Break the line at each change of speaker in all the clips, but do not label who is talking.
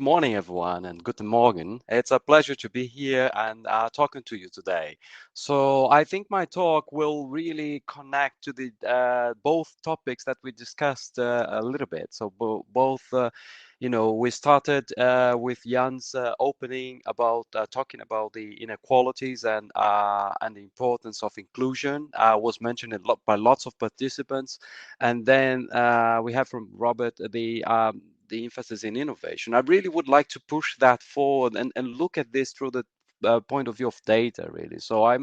morning, everyone, and guten Morgen. It's a pleasure to be here and talking to you today. So I think my talk will really connect to the both topics that we discussed a little bit. So both, we started with Jan's opening about talking about the inequalities and the importance of inclusion. Was mentioned by lots of participants, and then we have from Robert the emphasis in innovation. I really would like to push that forward and look at this through the point of view of data, really. So I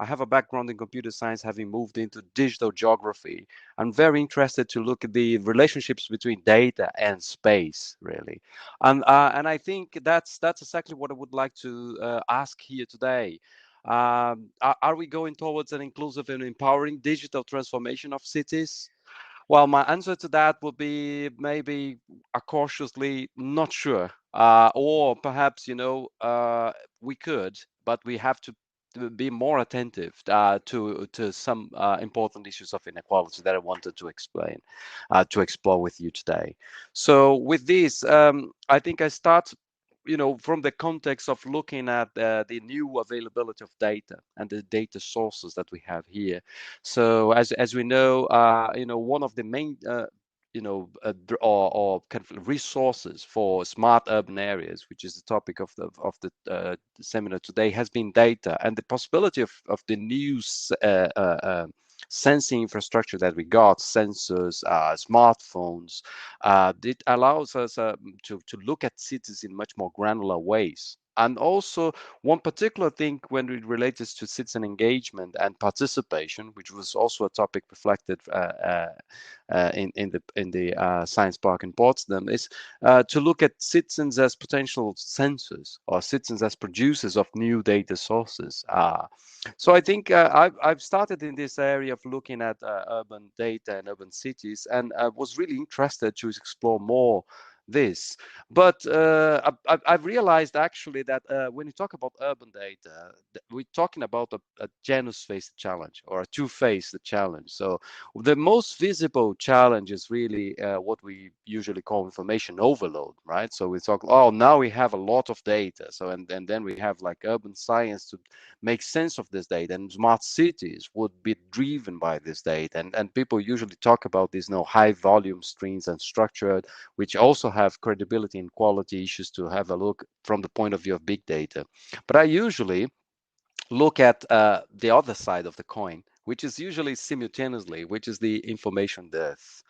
have a background in computer science, having moved into digital geography. I'm very interested to look at the relationships between data and space, really. And I think that's exactly what I would like to ask here today. Are we going towards an inclusive and empowering digital transformation of cities? Well, my answer to that would be maybe a cautiously not sure, or perhaps we could, but we have to be more attentive to some important issues of inequality that I wanted to explain, to explore with you today. So with this, I think I start from the context of looking at the new availability of data and the data sources that we have here. So as we know, one of the main or kind of resources for smart urban areas, which is the topic of the seminar today, has been data and the possibility of the new sensing infrastructure that we got, sensors, smartphones. It allows us to look at cities in much more granular ways. And also, one particular thing when it relates to citizen engagement and participation, which was also a topic reflected in the science park in Potsdam, is to look at citizens as potential sensors or citizens as producers of new data sources. So I think I've started in this area of looking at urban data and urban cities, and I was really interested to explore more this. But I've realized actually that when you talk about urban data, we're talking about a genus-faced challenge or a two-faced challenge. So the most visible challenge is really what we usually call information overload, right? So we talk, oh, now we have a lot of data. So and then we have like urban science to make sense of this data, and smart cities would be driven by this data. And people usually talk about these high volume streams and structured, which also have credibility and quality issues to have a look from the point of view of big data. But I usually look at the other side of the coin, which is usually simultaneously, which is the information dearth.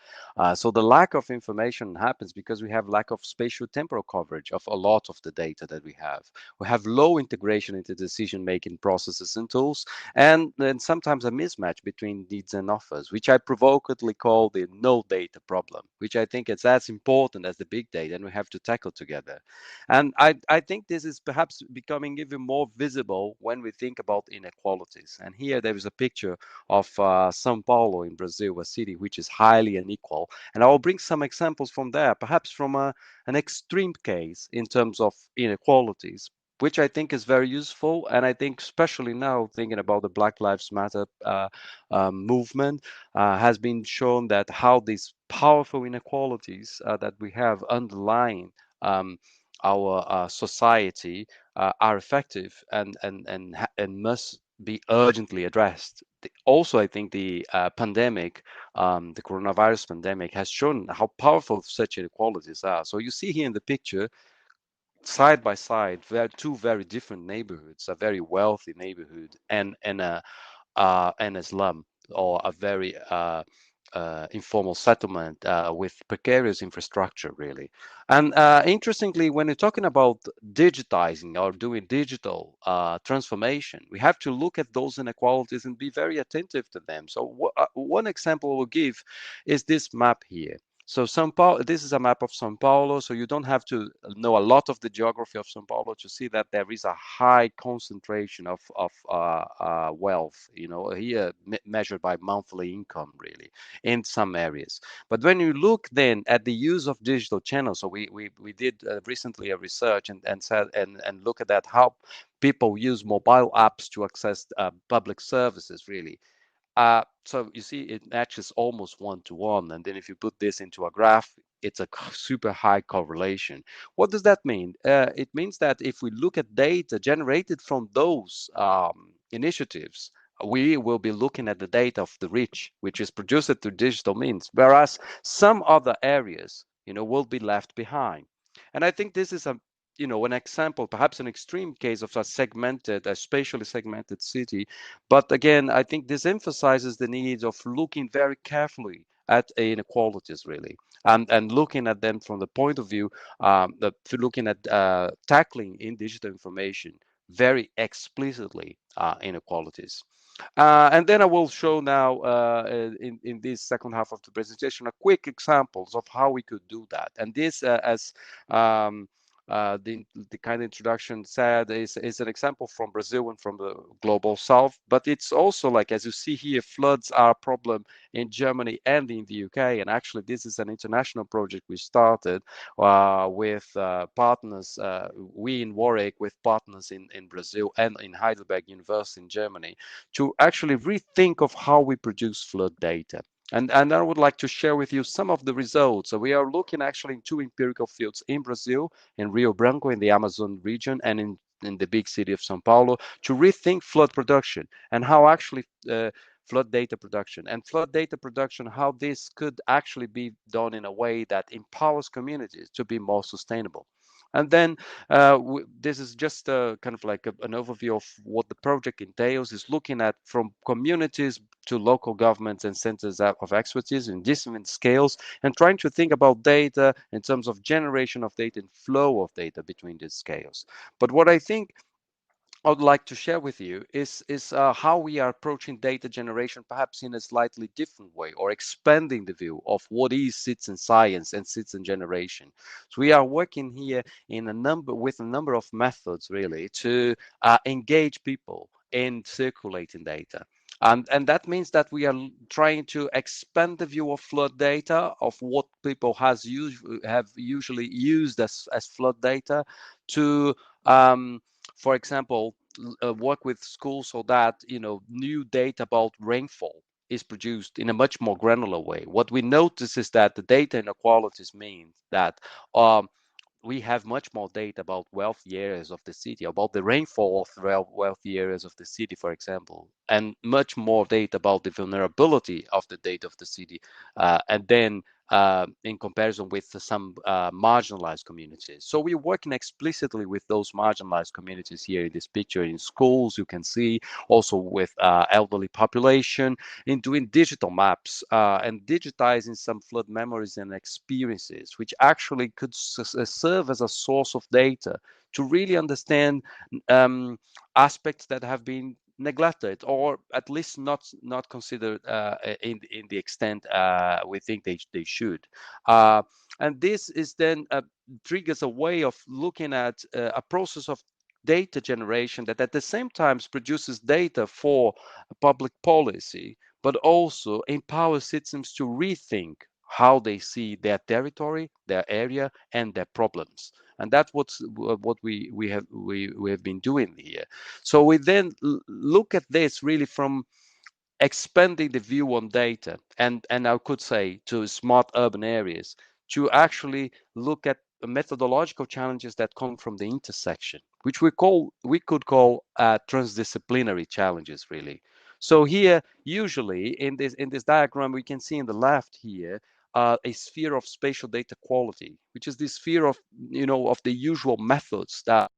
So the lack of information happens because we have lack of spatial temporal coverage of a lot of the data that we have. We have low integration into decision-making processes and tools, and then sometimes a mismatch between needs and offers, which I provocatively call the no data problem, which I think is as important as the big data, and we have to tackle together. And I think this is perhaps becoming even more visible when we think about inequalities. And here there is a picture of São Paulo in Brazil, a city which is highly unequal. And I will bring some examples from there, perhaps from an extreme case in terms of inequalities, which I think is very useful. And I think especially now thinking about the Black Lives Matter movement has been shown that how these powerful inequalities that we have underlying our society are effective and must be urgently addressed. Also, I think the pandemic, the coronavirus pandemic, has shown how powerful such inequalities are. So you see here in the picture, side by side, two very different neighborhoods: a very wealthy neighborhood and a slum, or a very informal settlement with precarious infrastructure, really. And interestingly, when you're talking about digitizing or doing digital transformation, we have to look at those inequalities and be very attentive to them. So one example we'll give is this map here. So São Paulo, this is a map of São Paulo. So you don't have to know a lot of the geography of São Paulo to see that there is a high concentration of wealth, here measured by monthly income, really, in some areas. But when you look then at the use of digital channels, so we did recently a research and said and look at that, how people use mobile apps to access public services, really. So you see, it matches almost one-to-one. And then if you put this into a graph, it's a super high correlation. What does that mean? It means that if we look at data generated from those initiatives, we will be looking at the data of the rich, which is produced through digital means, whereas some other areas, will be left behind. And I think this is an example, perhaps an extreme case of a spatially segmented city. But again, I think this emphasizes the need of looking very carefully at inequalities, really, and looking at them from the point of view, looking at tackling in digital information very explicitly inequalities. And then I will show now in this second half of the presentation a quick examples of how we could do that. And this, as um, the kind of introduction said, is an example from Brazil and from the global south. But it's also, like, as you see here, floods are a problem in Germany and in the UK. And actually, this is an international project we started with partners, we in Warwick, with partners in Brazil and in Heidelberg University in Germany, to actually rethink of how we produce flood data. And I would like to share with you some of the results. So we are looking actually in two empirical fields in Brazil, in Rio Branco, in the Amazon region, and in the big city of São Paulo, to rethink flood production and how actually flood data production, how this could actually be done in a way that empowers communities to be more sustainable. And then this is just kind of like an overview of what the project entails, is looking at from communities to local governments and centers of expertise in different scales, and trying to think about data in terms of generation of data and flow of data between these scales. But what I think I would like to share with you is how we are approaching data generation, perhaps in a slightly different way, or expanding the view of what is citizen science and citizen generation. So we are working here with a number of methods, really, to engage people in circulating data. And that means that we are trying to expand the view of flood data, of what people have usually used as flood data, to for example, work with schools so that new data about rainfall is produced in a much more granular way. What we notice is that the data inequalities mean that we have much more data about wealthy areas of the city, about the rainfall of wealthy areas of the city, for example, and much more data about the vulnerability of the data of the city, and then in comparison with some marginalized communities. So we're working explicitly with those marginalized communities here in this picture, in schools, you can see, also with elderly population, in doing digital maps and digitizing some flood memories and experiences, which actually could serve as a source of data to really understand aspects that have been neglected, or at least not considered in the extent we think they should. And this is then triggers a way of looking at a process of data generation that at the same time produces data for public policy, but also empowers citizens to rethink how they see their territory, their area, and their problems. And that's what we have been doing here. So we then look at this really from expanding the view on data, and I could say to smart urban areas, to actually look at the methodological challenges that come from the intersection, which we could call transdisciplinary challenges, really. So here, usually in this diagram, we can see in the left here a sphere of spatial data quality, which is the sphere of of the usual methods that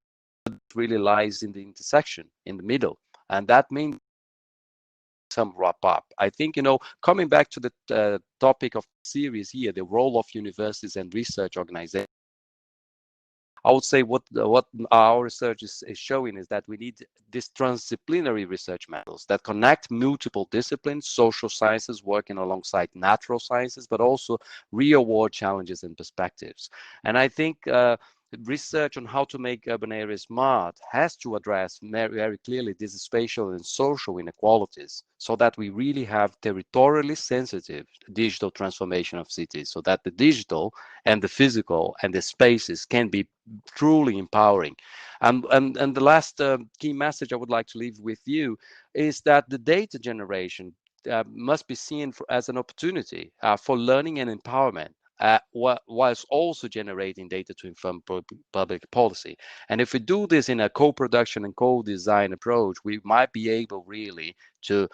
really lies in the intersection in the middle, and that means some wrap-up. I think, coming back to the topic of the series here, the role of universities and research organizations, I would say what our research is showing is that we need these transdisciplinary research methods that connect multiple disciplines, social sciences working alongside natural sciences, but also real-world challenges and perspectives. And I think research on how to make urban areas smart has to address very clearly these spatial and social inequalities, so that we really have territorially sensitive digital transformation of cities, so that the digital and the physical and the spaces can be truly empowering. And the last key message I would like to leave with you is that the data generation must be seen as an opportunity for learning and empowerment, whilst also generating data to inform public policy. And if we do this in a co-production and co-design approach, we might be able really to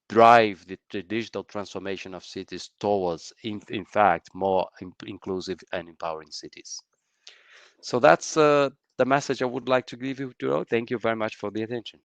drive the digital transformation of cities towards, in fact, more inclusive and empowering cities. So that's the message I would like to give you, Duro. Thank you very much for the attention.